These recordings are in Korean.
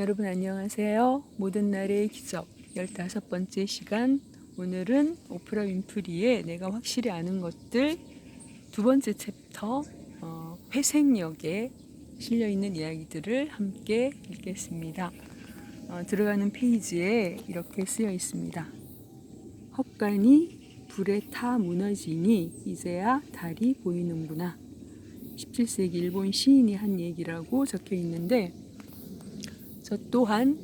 여러분 안녕하세요. 모든 날의 기적 15번째 시간. 오늘은 오프라 윈프리의 내가 확실히 아는 것들 두 번째 챕터 회생역에 실려있는 이야기들을 함께 읽겠습니다. 들어가는 페이지에 이렇게 쓰여 있습니다. 헛간이 불에 타 무너지니 이제야 달이 보이는구나. 17세기 일본 시인이 한 얘기라고 적혀 있는데, 저 또한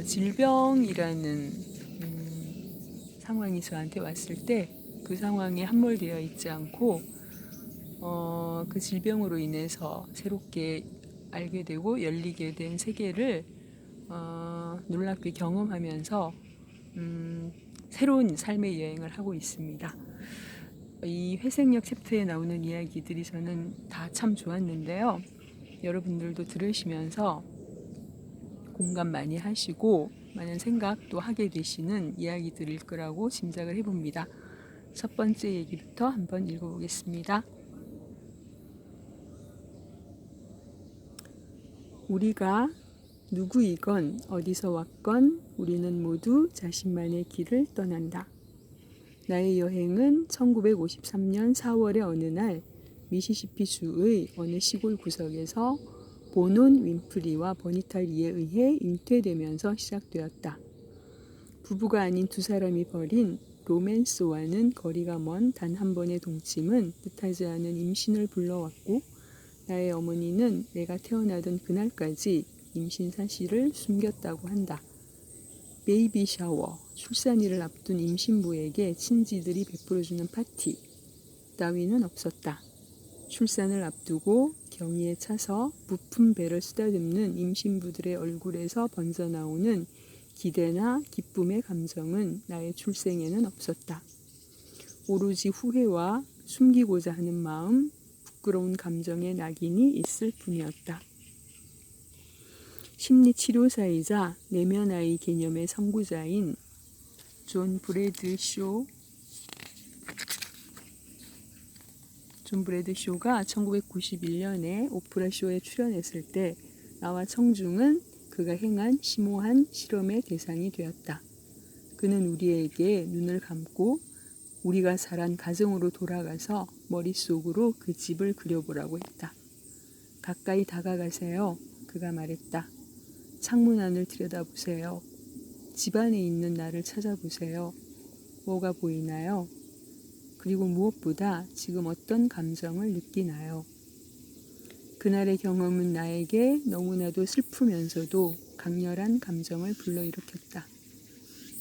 질병이라는 상황이 저한테 왔을 때 그 상황에 함몰되어 있지 않고 그 질병으로 인해서 새롭게 알게 되고 열리게 된 세계를 놀랍게 경험하면서 새로운 삶의 여행을 하고 있습니다. 이 회생역 챕터에 나오는 이야기들이 저는 다 참 좋았는데요. 여러분들도 들으시면서 공감 많이 하시고 많은 생각도 하게 되시는 이야기들일 거라고 짐작을 해봅니다. 첫 번째 얘기부터 한번 읽어보겠습니다. 우리가 누구이건 어디서 왔건 우리는 모두 자신만의 길을 떠난다. 나의 여행은 1953년 4월의 어느 날 미시시피주의 어느 시골 구석에서 보논 윈프리와 버니타 리에 의해 잉태되면서 시작되었다. 부부가 아닌 두 사람이 벌인 로맨스와는 거리가 먼 단 한 번의 동침은 뜻하지 않은 임신을 불러왔고, 나의 어머니는 내가 태어나던 그날까지 임신 사실을 숨겼다고 한다. 베이비 샤워, 출산일을 앞둔 임신부에게 친지들이 베풀어주는 파티 따위는 없었다. 출산을 앞두고 경의에 차서 부푼 배를 쓰다듬는 임신부들의 얼굴에서 번져나오는 기대나 기쁨의 감정은 나의 출생에는 없었다. 오로지 후회와 숨기고자 하는 마음, 부끄러운 감정의 낙인이 있을 뿐이었다. 심리치료사이자 내면아이 개념의 선구자인 존 브래드쇼가 1991년에 오프라 쇼에 출연했을 때 나와 청중은 그가 행한 심오한 실험의 대상이 되었다. 그는 우리에게 눈을 감고 우리가 자란 가정으로 돌아가서 머릿속으로 그 집을 그려보라고 했다. 가까이 다가가세요. 그가 말했다. 창문 안을 들여다보세요. 집 안에 있는 나를 찾아보세요. 뭐가 보이나요? 그리고 무엇보다 지금 어떤 감정을 느끼나요? 그날의 경험은 나에게 너무나도 슬프면서도 강렬한 감정을 불러일으켰다.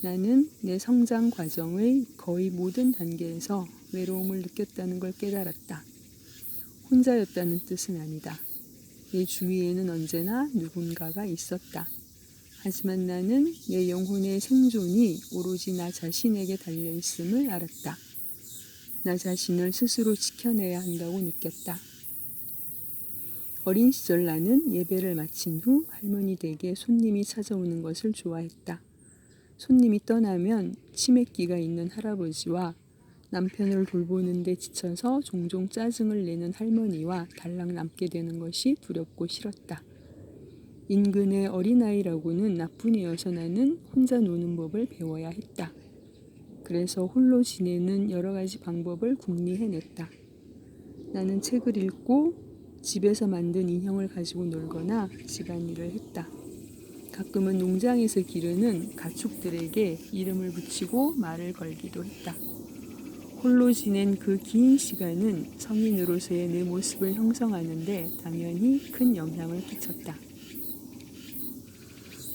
나는 내 성장 과정의 거의 모든 단계에서 외로움을 느꼈다는 걸 깨달았다. 혼자였다는 뜻은 아니다. 내 주위에는 언제나 누군가가 있었다. 하지만 나는 내 영혼의 생존이 오로지 나 자신에게 달려있음을 알았다. 나 자신을 스스로 지켜내야 한다고 느꼈다. 어린 시절 나는 예배를 마친 후 할머니 댁에 손님이 찾아오는 것을 좋아했다. 손님이 떠나면 치매기가 있는 할아버지와 남편을 돌보는 데 지쳐서 종종 짜증을 내는 할머니와 달랑 남게 되는 것이 두렵고 싫었다. 인근의 어린아이라고는 나뿐이어서 나는 혼자 노는 법을 배워야 했다. 그래서 홀로 지내는 여러 가지 방법을 궁리해냈다. 나는 책을 읽고 집에서 만든 인형을 가지고 놀거나 집안일을 했다. 가끔은 농장에서 기르는 가축들에게 이름을 붙이고 말을 걸기도 했다. 홀로 지낸 그 긴 시간은 성인으로서의 내 모습을 형성하는데 당연히 큰 영향을 끼쳤다.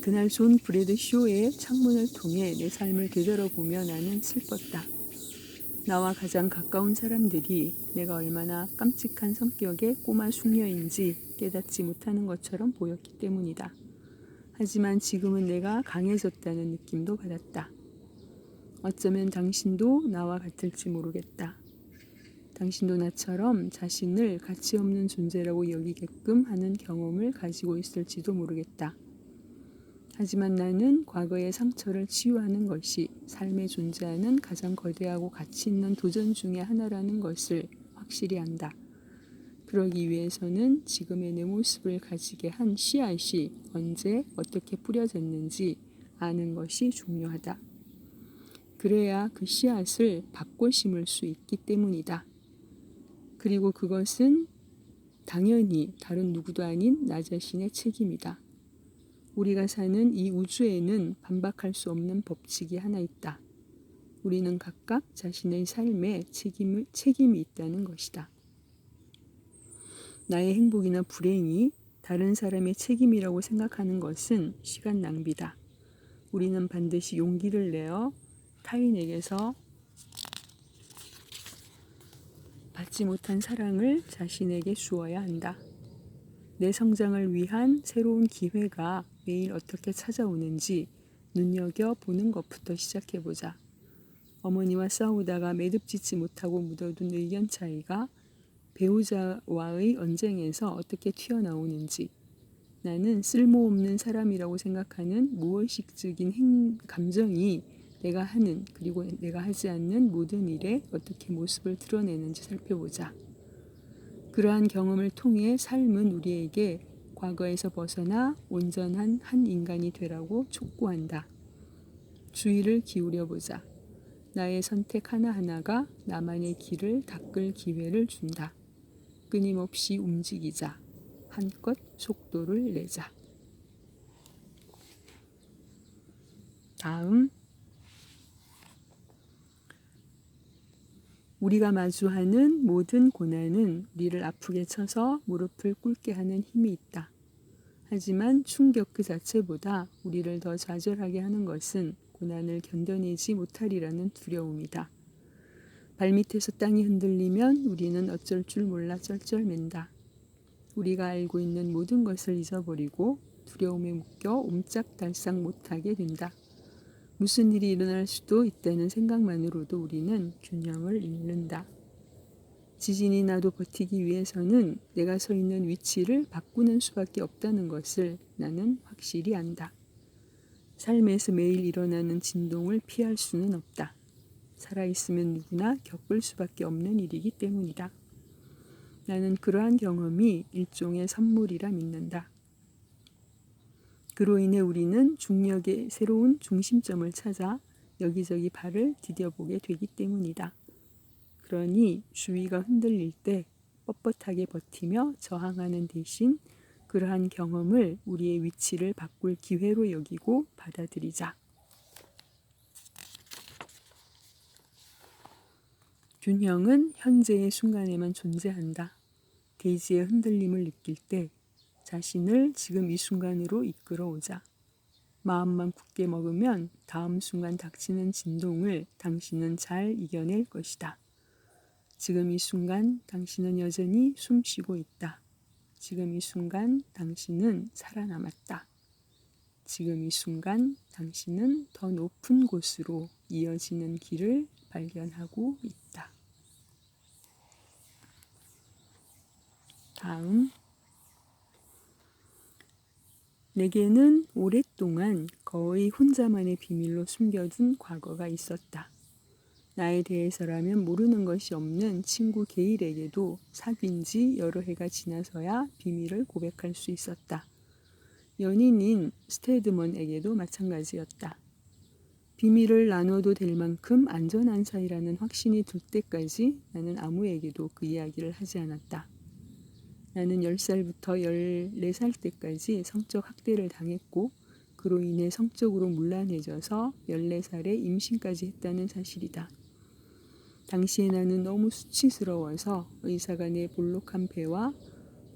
그날 존 브래드쇼의 창문을 통해 내 삶을 되돌아보며 나는 슬펐다. 나와 가장 가까운 사람들이 내가 얼마나 깜찍한 성격의 꼬마 숙녀인지 깨닫지 못하는 것처럼 보였기 때문이다. 하지만 지금은 내가 강해졌다는 느낌도 받았다. 어쩌면 당신도 나와 같을지 모르겠다. 당신도 나처럼 자신을 가치 없는 존재라고 여기게끔 하는 경험을 가지고 있을지도 모르겠다. 하지만 나는 과거의 상처를 치유하는 것이 삶에 존재하는 가장 거대하고 가치 있는 도전 중의 하나라는 것을 확실히 안다. 그러기 위해서는 지금의 내 모습을 가지게 한 씨앗이 언제 어떻게 뿌려졌는지 아는 것이 중요하다. 그래야 그 씨앗을 바꿔 심을 수 있기 때문이다. 그리고 그것은 당연히 다른 누구도 아닌 나 자신의 책임이다. 우리가 사는 이 우주에는 반박할 수 없는 법칙이 하나 있다. 우리는 각각 자신의 삶에 책임이 있다는 것이다. 나의 행복이나 불행이 다른 사람의 책임이라고 생각하는 것은 시간 낭비다. 우리는 반드시 용기를 내어 타인에게서 받지 못한 사랑을 자신에게 주어야 한다. 내 성장을 위한 새로운 기회가 매일 어떻게 찾아오는지 눈여겨보는 것부터 시작해보자. 어머니와 싸우다가 매듭짓지 못하고 묻어둔 의견 차이가 배우자와의 언쟁에서 어떻게 튀어나오는지, 나는 쓸모없는 사람이라고 생각하는 무의식적인 감정이 내가 하는 그리고 내가 하지 않는 모든 일에 어떻게 모습을 드러내는지 살펴보자. 그러한 경험을 통해 삶은 우리에게 과거에서 벗어나 온전한 한 인간이 되라고 촉구한다. 주의를 기울여보자. 나의 선택 하나하나가 나만의 길을 닦을 기회를 준다. 끊임없이 움직이자. 한껏 속도를 내자. 다음, 우리가 마주하는 모든 고난은 우리를 아프게 쳐서 무릎을 꿇게 하는 힘이 있다. 하지만 충격 그 자체보다 우리를 더 좌절하게 하는 것은 고난을 견뎌내지 못하리라는 두려움이다. 발밑에서 땅이 흔들리면 우리는 어쩔 줄 몰라 쩔쩔맨다. 우리가 알고 있는 모든 것을 잊어버리고 두려움에 묶여 옴짝달싹 못하게 된다. 무슨 일이 일어날 수도 있다는 생각만으로도 우리는 균형을 잃는다. 지진이 나도 버티기 위해서는 내가 서 있는 위치를 바꾸는 수밖에 없다는 것을 나는 확실히 안다. 삶에서 매일 일어나는 진동을 피할 수는 없다. 살아있으면 누구나 겪을 수밖에 없는 일이기 때문이다. 나는 그러한 경험이 일종의 선물이라 믿는다. 그로 인해 우리는 중력의 새로운 중심점을 찾아 여기저기 발을 디뎌보게 되기 때문이다. 그러니 주위가 흔들릴 때 뻣뻣하게 버티며 저항하는 대신 그러한 경험을 우리의 위치를 바꿀 기회로 여기고 받아들이자. 균형은 현재의 순간에만 존재한다. 대지의 흔들림을 느낄 때 자신을 지금 이 순간으로 이끌어오자. 마음만 굳게 먹으면 다음 순간 닥치는 진동을 당신은 잘 이겨낼 것이다. 지금 이 순간 당신은 여전히 숨쉬고 있다. 지금 이 순간 당신은 살아남았다. 지금 이 순간 당신은 더 높은 곳으로 이어지는 길을 발견하고 있다. 다음, 내게는 오랫동안 거의 혼자만의 비밀로 숨겨둔 과거가 있었다. 나에 대해서라면 모르는 것이 없는 친구 게일에게도 사귄 지 여러 해가 지나서야 비밀을 고백할 수 있었다. 연인인 스테드먼에게도 마찬가지였다. 비밀을 나눠도 될 만큼 안전한 사이라는 확신이 들 때까지 나는 아무에게도 그 이야기를 하지 않았다. 나는 10살부터 14살 때까지 성적 학대를 당했고 그로 인해 성적으로 문란해져서 14살에 임신까지 했다는 사실이다. 당시에 나는 너무 수치스러워서 의사가 내 볼록한 배와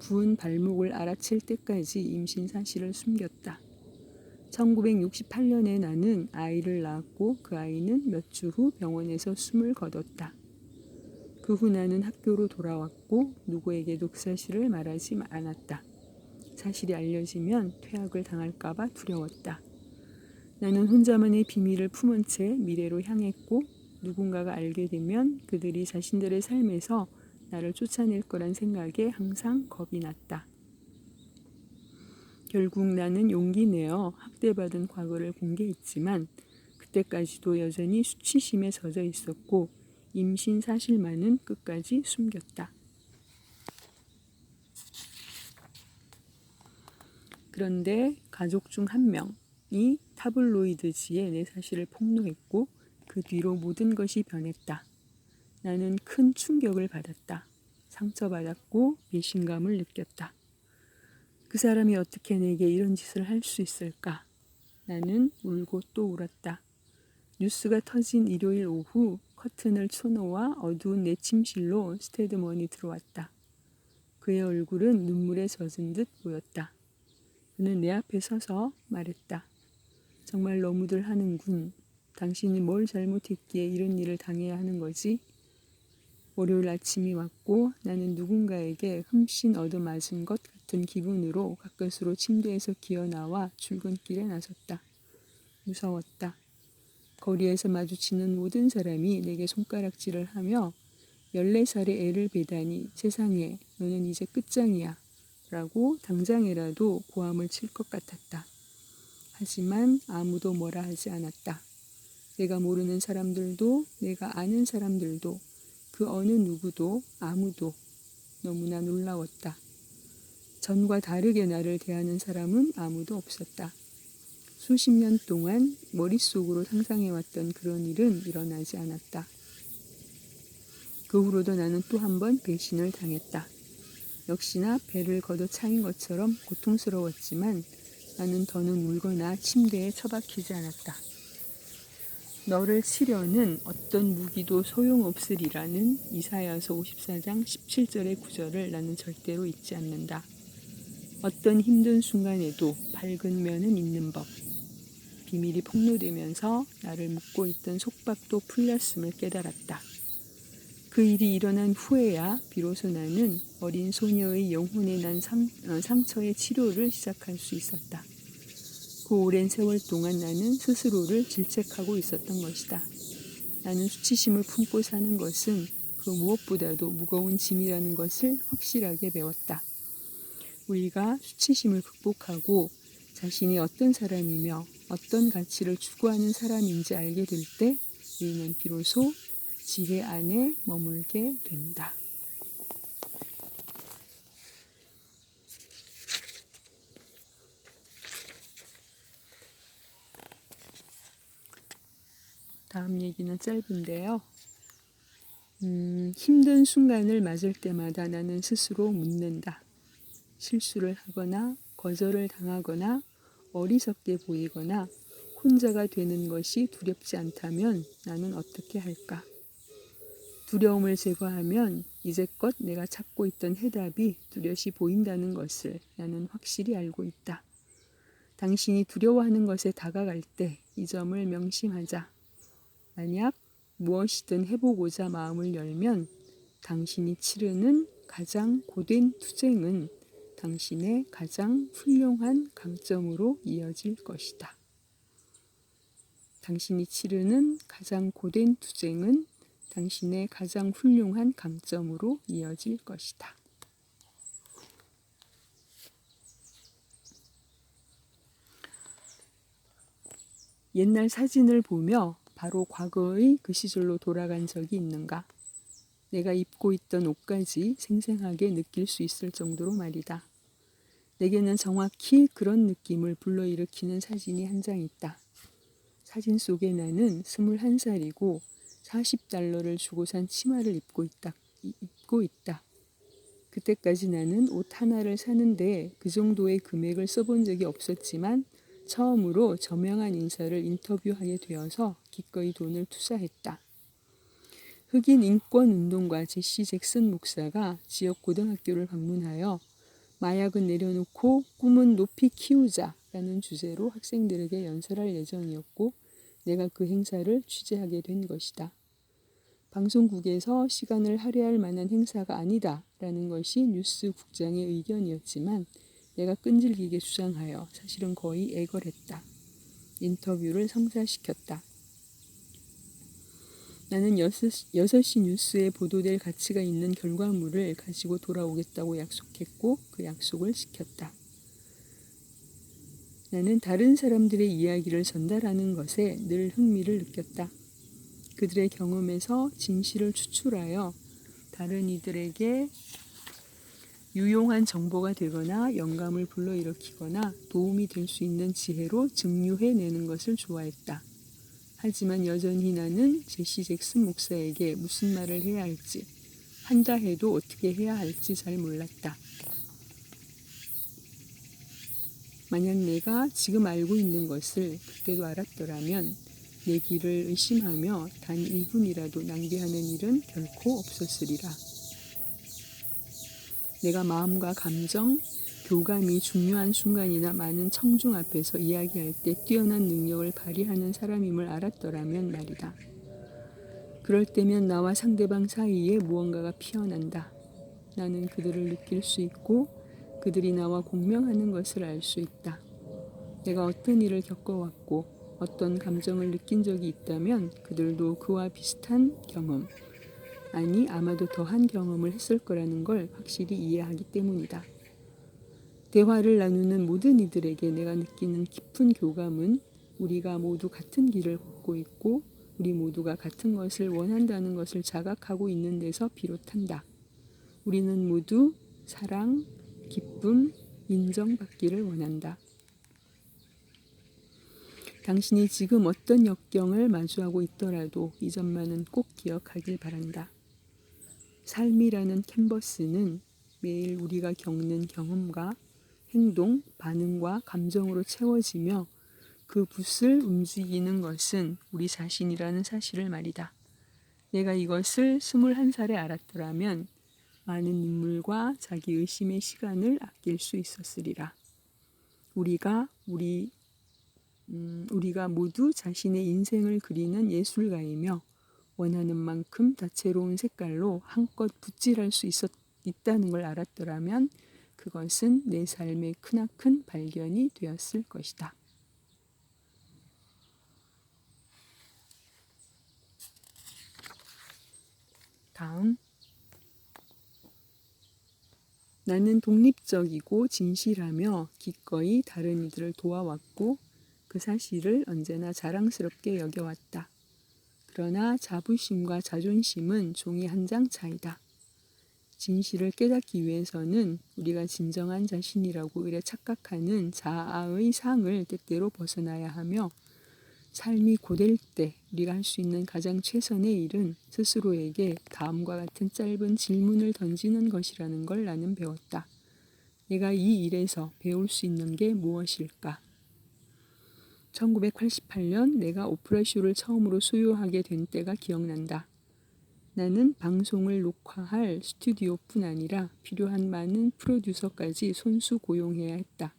부은 발목을 알아챌 때까지 임신 사실을 숨겼다. 1968년에 나는 아이를 낳았고 그 아이는 몇 주 후 병원에서 숨을 거뒀다. 그 후 나는 학교로 돌아왔고 누구에게도 그 사실을 말하지 않았다. 사실이 알려지면 퇴학을 당할까봐 두려웠다. 나는 혼자만의 비밀을 품은 채 미래로 향했고 누군가가 알게 되면 그들이 자신들의 삶에서 나를 쫓아낼 거란 생각에 항상 겁이 났다. 결국 나는 용기 내어 학대받은 과거를 공개했지만 그때까지도 여전히 수치심에 젖어 있었고 임신 사실만은 끝까지 숨겼다. 그런데 가족 중 한 명이 타블로이드지에 내 사실을 폭로했고 그 뒤로 모든 것이 변했다. 나는 큰 충격을 받았다. 상처받았고 배신감을 느꼈다. 그 사람이 어떻게 내게 이런 짓을 할 수 있을까? 나는 울고 또 울었다. 뉴스가 터진 일요일 오후 커튼을 쳐놓아 어두운 내 침실로 스테드먼이 들어왔다. 그의 얼굴은 눈물에 젖은 듯 보였다. 그는 내 앞에 서서 말했다. 정말 너무들 하는군. 당신이 뭘 잘못했기에 이런 일을 당해야 하는 거지? 월요일 아침이 왔고 나는 누군가에게 흠씬 얻어맞은 것 같은 기분으로 가까스로 침대에서 기어나와 출근길에 나섰다. 무서웠다. 거리에서 마주치는 모든 사람이 내게 손가락질을 하며 14살의 애를 베다니 세상에 너는 이제 끝장이야 라고 당장이라도 고함을 칠 것 같았다. 하지만 아무도 뭐라 하지 않았다. 내가 모르는 사람들도 내가 아는 사람들도 그 어느 누구도 아무도. 너무나 놀라웠다. 전과 다르게 나를 대하는 사람은 아무도 없었다. 수십 년 동안 머릿속으로 상상해왔던 그런 일은 일어나지 않았다. 그 후로도 나는 또 한 번 배신을 당했다. 역시나 배를 걷어차인 것처럼 고통스러웠지만 나는 더는 울거나 침대에 처박히지 않았다. 너를 치려는 어떤 무기도 소용없으리라는 이사야서 54장 17절의 구절을 나는 절대로 잊지 않는다. 어떤 힘든 순간에도 밝은 면은 있는 법. 비밀이 폭로되면서 나를 묶고 있던 속박도 풀렸음을 깨달았다. 그 일이 일어난 후에야 비로소 나는 어린 소녀의 영혼에 난 상처의 치료를 시작할 수 있었다. 그 오랜 세월 동안 나는 스스로를 질책하고 있었던 것이다. 나는 수치심을 품고 사는 것은 그 무엇보다도 무거운 짐이라는 것을 확실하게 배웠다. 우리가 수치심을 극복하고 자신이 어떤 사람이며 어떤 가치를 추구하는 사람인지 알게 될 때 우리는 비로소 지혜 안에 머물게 된다. 다음 얘기는 짧은데요. 힘든 순간을 맞을 때마다 나는 스스로 묻는다. 실수를 하거나 거절을 당하거나 어리석게 보이거나 혼자가 되는 것이 두렵지 않다면 나는 어떻게 할까? 두려움을 제거하면 이제껏 내가 찾고 있던 해답이 뚜렷이 보인다는 것을 나는 확실히 알고 있다. 당신이 두려워하는 것에 다가갈 때 이 점을 명심하자. 만약 무엇이든 해보고자 마음을 열면 당신이 치르는 가장 고된 투쟁은 당신의 가장 훌륭한 강점으로 이어질 것이다. 당신이 치르는 가장 고된 투쟁은 당신의 가장 훌륭한 강점으로 이어질 것이다. 옛날 사진을 보며 바로 과거의 그 시절로 돌아간 적이 있는가? 내가 입고 있던 옷까지 생생하게 느낄 수 있을 정도로 말이다. 내게는 정확히 그런 느낌을 불러일으키는 사진이 한 장 있다. 사진 속에 나는 21살이고 $40를 주고 산 치마를 입고 있다. 그때까지 나는 옷 하나를 사는데 그 정도의 금액을 써본 적이 없었지만 처음으로 저명한 인사를 인터뷰하게 되어서 기꺼이 돈을 투자했다. 흑인 인권운동가 제시 잭슨 목사가 지역 고등학교를 방문하여 마약은 내려놓고 꿈은 높이 키우자라는 주제로 학생들에게 연설할 예정이었고 내가 그 행사를 취재하게 된 것이다. 방송국에서 시간을 할애할 만한 행사가 아니다라는 것이 뉴스 국장의 의견이었지만 내가 끈질기게 주장하여 사실은 거의 애걸했다. 인터뷰를 성사시켰다. 나는 6시 뉴스에 보도될 가치가 있는 결과물을 가지고 돌아오겠다고 약속했고 그 약속을 지켰다. 나는 다른 사람들의 이야기를 전달하는 것에 늘 흥미를 느꼈다. 그들의 경험에서 진실을 추출하여 다른 이들에게 유용한 정보가 되거나 영감을 불러일으키거나 도움이 될 수 있는 지혜로 증류해내는 것을 좋아했다. 하지만 여전히 나는 제시 잭슨 목사에게 무슨 말을 해야 할지, 한다 해도 어떻게 해야 할지 잘 몰랐다. 만약 내가 지금 알고 있는 것을 그때도 알았더라면 내 길을 의심하며 단 1분이라도 낭비하는 일은 결코 없었으리라. 내가 마음과 감정, 교감이 중요한 순간이나 많은 청중 앞에서 이야기할 때 뛰어난 능력을 발휘하는 사람임을 알았더라면 말이다. 그럴 때면 나와 상대방 사이에 무언가가 피어난다. 나는 그들을 느낄 수 있고 그들이 나와 공명하는 것을 알 수 있다. 내가 어떤 일을 겪어왔고 어떤 감정을 느낀 적이 있다면 그들도 그와 비슷한 경험, 아니 아마도 더한 경험을 했을 거라는 걸 확실히 이해하기 때문이다. 대화를 나누는 모든 이들에게 내가 느끼는 깊은 교감은 우리가 모두 같은 길을 걷고 있고 우리 모두가 같은 것을 원한다는 것을 자각하고 있는 데서 비롯한다. 우리는 모두 사랑, 기쁨, 인정받기를 원한다. 당신이 지금 어떤 역경을 마주하고 있더라도 이 점만은 꼭 기억하길 바란다. 삶이라는 캔버스는 매일 우리가 겪는 경험과 행동, 반응과 감정으로 채워지며 그 붓을 움직이는 것은 우리 자신이라는 사실을 말이다. 내가 이것을 21살에 알았더라면 많은 눈물과 자기 의심의 시간을 아낄 수 있었으리라. 우리가 모두 자신의 인생을 그리는 예술가이며 원하는 만큼 다채로운 색깔로 한껏 붓질할 수 있다는 걸 알았더라면 그것은 내 삶의 크나큰 발견이 되었을 것이다. 다음, 나는 독립적이고 진실하며 기꺼이 다른 이들을 도와왔고 그 사실을 언제나 자랑스럽게 여겨왔다. 그러나 자부심과 자존심은 종이 한 장 차이다. 진실을 깨닫기 위해서는 우리가 진정한 자신이라고 의뢰 착각하는 자아의 상을 때때로 벗어나야 하며 삶이 고될 때 우리가 할 수 있는 가장 최선의 일은 스스로에게 다음과 같은 짧은 질문을 던지는 것이라는 걸 나는 배웠다. 내가 이 일에서 배울 수 있는 게 무엇일까? 1988년 내가 오프라 쇼를 처음으로 소유하게 된 때가 기억난다. 나는 방송을 녹화할 스튜디오뿐 아니라 필요한 많은 프로듀서까지 손수 고용해야 했다.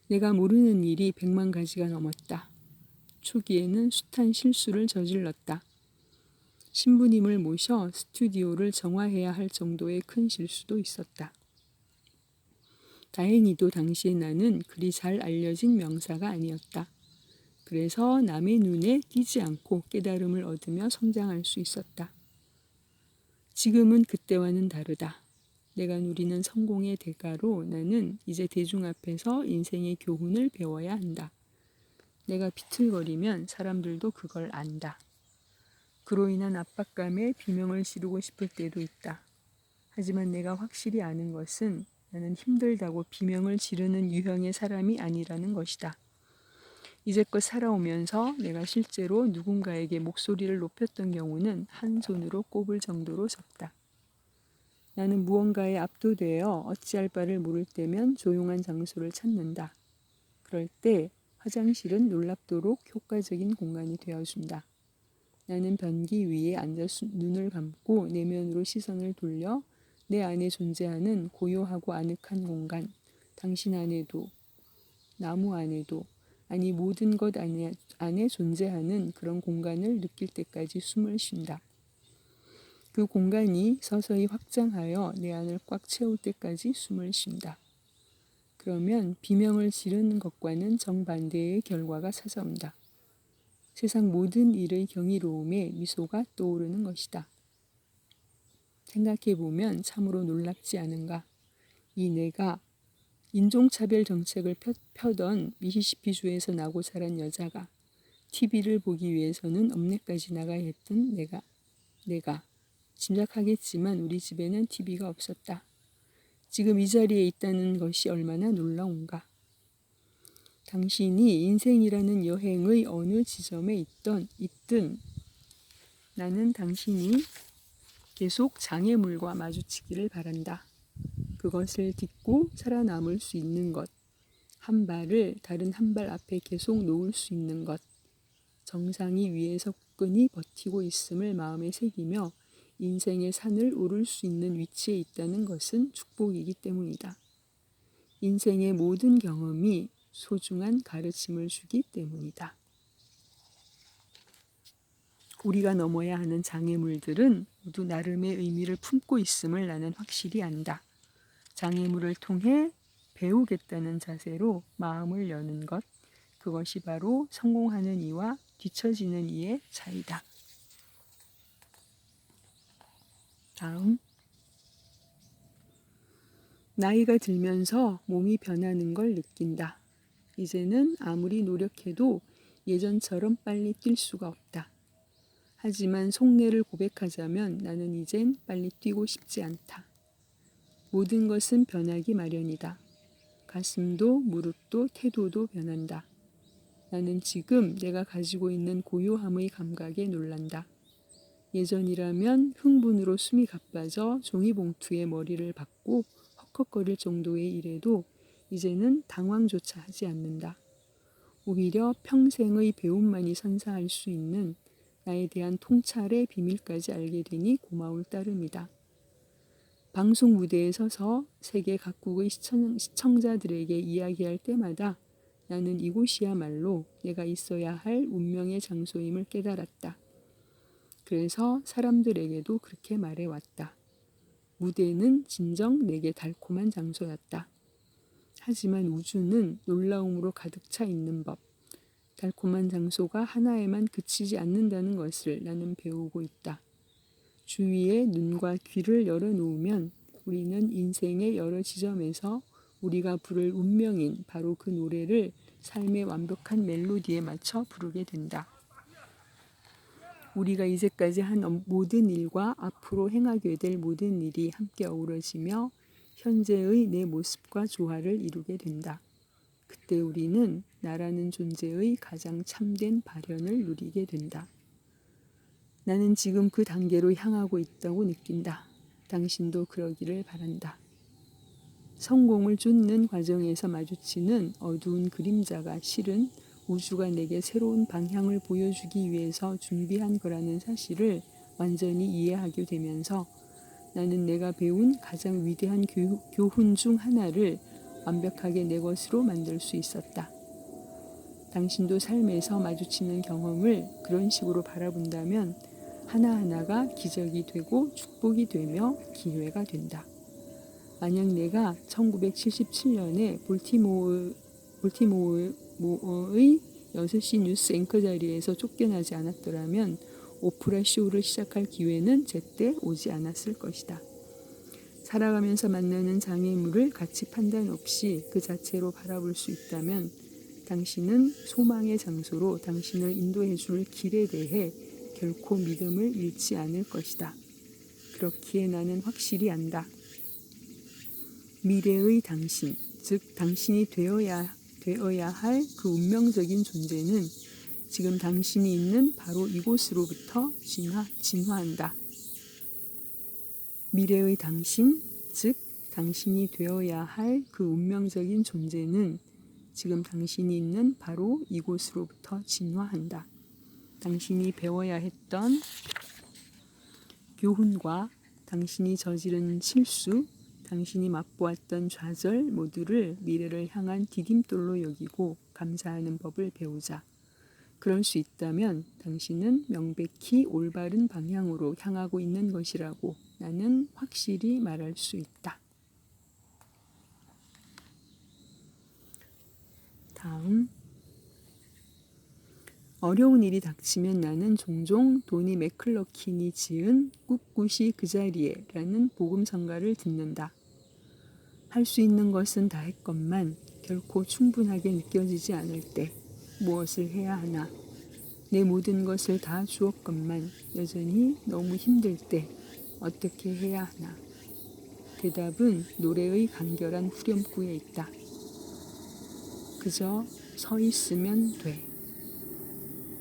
내가 모르는 일이 100만 가지가 넘었다. 초기에는 숱한 실수를 저질렀다. 신부님을 모셔 스튜디오를 정화해야 할 정도의 큰 실수도 있었다. 다행히도 당시에 나는 그리 잘 알려진 명사가 아니었다. 그래서 남의 눈에 띄지 않고 깨달음을 얻으며 성장할 수 있었다. 지금은 그때와는 다르다. 내가 누리는 성공의 대가로 나는 이제 대중 앞에서 인생의 교훈을 배워야 한다. 내가 비틀거리면 사람들도 그걸 안다. 그로 인한 압박감에 비명을 지르고 싶을 때도 있다. 하지만 내가 확실히 아는 것은 나는 힘들다고 비명을 지르는 유형의 사람이 아니라는 것이다. 이제껏 살아오면서 내가 실제로 누군가에게 목소리를 높였던 경우는 한 손으로 꼽을 정도로 적다. 나는 무언가에 압도되어 어찌할 바를 모를 때면 조용한 장소를 찾는다. 그럴 때 화장실은 놀랍도록 효과적인 공간이 되어준다. 나는 변기 위에 앉아 눈을 감고 내면으로 시선을 돌려 내 안에 존재하는 고요하고 아늑한 공간, 당신 안에도, 나무 안에도, 아니 모든 것 안에 존재하는 그런 공간을 느낄 때까지 숨을 쉰다. 그 공간이 서서히 확장하여 내 안을 꽉 채울 때까지 숨을 쉰다. 그러면 비명을 지르는 것과는 정반대의 결과가 찾아온다. 세상 모든 일의 경이로움에 미소가 떠오르는 것이다. 생각해보면 참으로 놀랍지 않은가? 이 내가 인종차별 정책을 펴던 미시시피주에서 나고 자란 여자가 TV를 보기 위해서는 읍내까지 나가야 했던 내가 짐작하겠지만 우리 집에는 TV가 없었다. 지금 이 자리에 있다는 것이 얼마나 놀라운가. 당신이 인생이라는 여행의 어느 지점에 있든 나는 당신이 계속 장애물과 마주치기를 바란다. 그것을 딛고 살아남을 수 있는 것, 한 발을 다른 한 발 앞에 계속 놓을 수 있는 것, 정상이 위에서 끈히 버티고 있음을 마음에 새기며 인생의 산을 오를 수 있는 위치에 있다는 것은 축복이기 때문이다. 인생의 모든 경험이 소중한 가르침을 주기 때문이다. 우리가 넘어야 하는 장애물들은 모두 나름의 의미를 품고 있음을 나는 확실히 안다. 장애물을 통해 배우겠다는 자세로 마음을 여는 것, 그것이 바로 성공하는 이와 뒤처지는 이의 차이다. 다음, 나이가 들면서 몸이 변하는 걸 느낀다. 이제는 아무리 노력해도 예전처럼 빨리 뛸 수가 없다. 하지만 속내를 고백하자면 나는 이젠 빨리 뛰고 싶지 않다. 모든 것은 변하기 마련이다. 가슴도 무릎도 태도도 변한다. 나는 지금 내가 가지고 있는 고요함의 감각에 놀란다. 예전이라면 흥분으로 숨이 가빠져 종이봉투에 머리를 박고 헉헉거릴 정도의 일에도 이제는 당황조차 하지 않는다. 오히려 평생의 배움만이 선사할 수 있는 나에 대한 통찰의 비밀까지 알게 되니 고마울 따름이다. 방송 무대에 서서 세계 각국의 시청자들에게 이야기할 때마다 나는 이곳이야말로 내가 있어야 할 운명의 장소임을 깨달았다. 그래서 사람들에게도 그렇게 말해왔다. 무대는 진정 내게 달콤한 장소였다. 하지만 우주는 놀라움으로 가득 차 있는 법. 달콤한 장소가 하나에만 그치지 않는다는 것을 나는 배우고 있다. 주위에 눈과 귀를 열어놓으면 우리는 인생의 여러 지점에서 우리가 부를 운명인 바로 그 노래를 삶의 완벽한 멜로디에 맞춰 부르게 된다. 우리가 이제까지 한 모든 일과 앞으로 행하게 될 모든 일이 함께 어우러지며 현재의 내 모습과 조화를 이루게 된다. 그때 우리는 나라는 존재의 가장 참된 발현을 누리게 된다. 나는 지금 그 단계로 향하고 있다고 느낀다. 당신도 그러기를 바란다. 성공을 쫓는 과정에서 마주치는 어두운 그림자가 실은 우주가 내게 새로운 방향을 보여주기 위해서 준비한 거라는 사실을 완전히 이해하게 되면서 나는 내가 배운 가장 위대한 교훈 중 하나를 완벽하게 내 것으로 만들 수 있었다. 당신도 삶에서 마주치는 경험을 그런 식으로 바라본다면 하나하나가 기적이 되고 축복이 되며 기회가 된다. 만약 내가 1977년에 볼티모어의 6시 뉴스 앵커 자리에서 쫓겨나지 않았더라면 오프라 쇼를 시작할 기회는 제때 오지 않았을 것이다. 살아가면서 만나는 장애물을 가치 판단 없이 그 자체로 바라볼 수 있다면 당신은 소망의 장소로 당신을 인도해 줄 길에 대해 결코 믿음을 잃지 않을 것이다. 그렇기에 나는 확실히 안다. 미래의 당신, 즉 당신이 되어야 할 그 운명적인 존재는 지금 당신이 있는 바로 이곳으로부터 진화한다. 미래의 당신, 즉 당신이 되어야 할 그 운명적인 존재는 지금 당신이 있는 바로 이곳으로부터 진화한다. 당신이 배워야 했던 교훈과 당신이 저지른 실수, 당신이 맛보았던 좌절 모두를 미래를 향한 디딤돌로 여기고 감사하는 법을 배우자. 그럴 수 있다면 당신은 명백히 올바른 방향으로 향하고 있는 것이라고 나는 확실히 말할 수 있다. 다음, 어려운 일이 닥치면 나는 종종 도니 맥클러킨이 지은 꿋꿋이 그 자리에 라는 복음성가를 듣는다. 할 수 있는 것은 다 했건만 결코 충분하게 느껴지지 않을 때 무엇을 해야 하나. 내 모든 것을 다 주었건만 여전히 너무 힘들 때 어떻게 해야 하나. 대답은 노래의 간결한 후렴구에 있다. 그저 서 있으면 돼.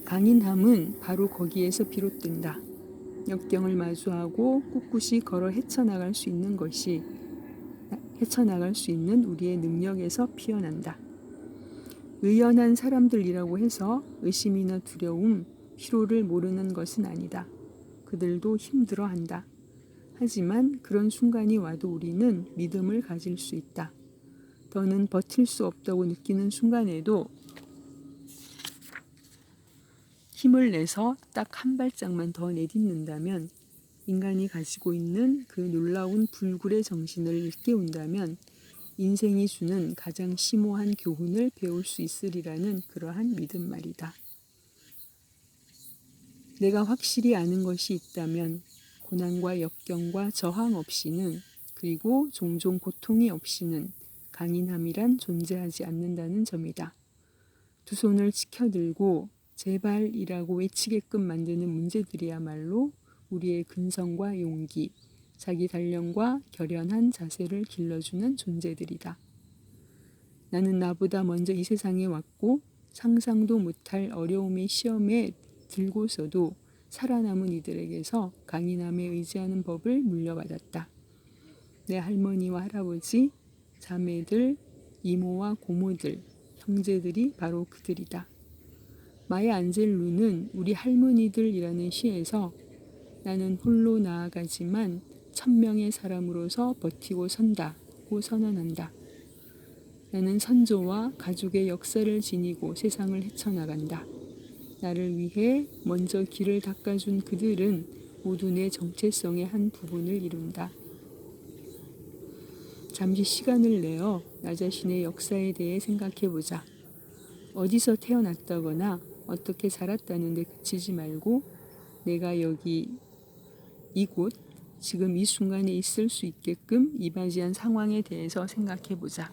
강인함은 바로 거기에서 비롯된다. 역경을 마주하고 꿋꿋이 걸어 헤쳐나갈 수 있는 우리의 능력에서 피어난다. 의연한 사람들이라고 해서 의심이나 두려움, 피로를 모르는 것은 아니다. 그들도 힘들어한다. 하지만 그런 순간이 와도 우리는 믿음을 가질 수 있다. 더는 버틸 수 없다고 느끼는 순간에도 힘을 내서 딱 한 발짝만 더 내딛는다면, 인간이 가지고 있는 그 놀라운 불굴의 정신을 일깨운다면 인생이 주는 가장 심오한 교훈을 배울 수 있으리라는 그러한 믿음 말이다. 내가 확실히 아는 것이 있다면 고난과 역경과 저항 없이는, 그리고 종종 고통이 없이는 강인함이란 존재하지 않는다는 점이다. 두 손을 치켜들고 제발이라고 외치게끔 만드는 문제들이야말로 우리의 근성과 용기, 자기 단련과 결연한 자세를 길러주는 존재들이다. 나는 나보다 먼저 이 세상에 왔고 상상도 못할 어려움의 시험에 들고서도 살아남은 이들에게서 강인함에 의지하는 법을 물려받았다. 내 할머니와 할아버지, 자매들, 이모와 고모들, 형제들이 바로 그들이다. 마야 안젤루는 우리 할머니들이라는 시에서 나는 홀로 나아가지만 1000명의 사람으로서 버티고 선다고 선언한다. 나는 선조와 가족의 역사를 지니고 세상을 헤쳐나간다. 나를 위해 먼저 길을 닦아준 그들은 모두 내 정체성의 한 부분을 이룬다. 잠시 시간을 내어 나 자신의 역사에 대해 생각해보자. 어디서 태어났다거나 어떻게 자랐다는 데 그치지 말고 내가 여기 이곳 지금 이 순간에 있을 수 있게끔 이바지한 상황에 대해서 생각해보자.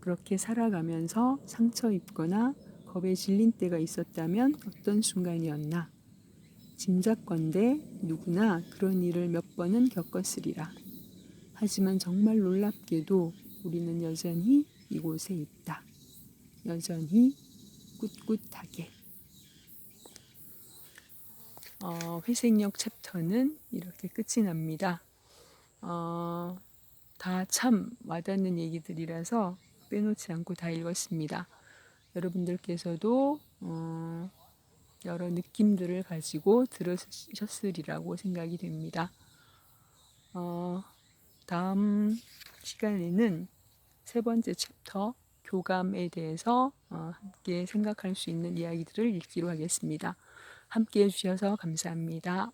그렇게 살아가면서 상처 입거나 겁에 질린 때가 있었다면 어떤 순간이었나? 짐작건대 누구나 그런 일을 몇 번은 겪었으리라. 하지만 정말 놀랍게도 우리는 여전히 이곳에 있다. 여전히 꿋꿋하게. 회색역 챕터는 이렇게 끝이 납니다. 다 참 와닿는 얘기들이라서 빼놓지 않고 다 읽었습니다. 여러분들께서도 여러 느낌들을 가지고 들으셨으리라고 생각이 됩니다. 다음 시간에는 세 번째 챕터 교감에 대해서 함께 생각할 수 있는 이야기들을 읽기로 하겠습니다. 함께 해주셔서 감사합니다.